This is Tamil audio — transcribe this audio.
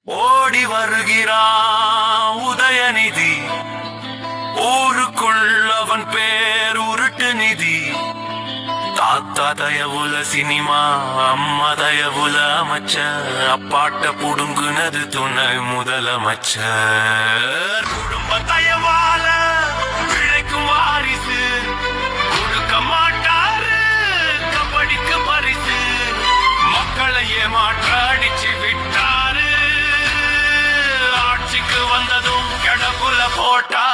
ஓடி வருகிறான் உதயநிதி, ஊருக்குள் அவன் பேர் உருட்டு நிதி. தாத்தா தயவுல சினிமா, அம்மா தயவுல அமைச்சர், அப்பாட்ட புடுங்குனது துணை முதலமைச்சர். குடும்ப தயவால பிழைக்கும் வாரிசு, கொடுக்க மாட்டாரு கபடிக்கு பரிசு. மக்களை ஏமாற்ற அடிச்சு விட்டாரு, ஆட்சிக்கு வந்ததும் கடப்புல போட்டா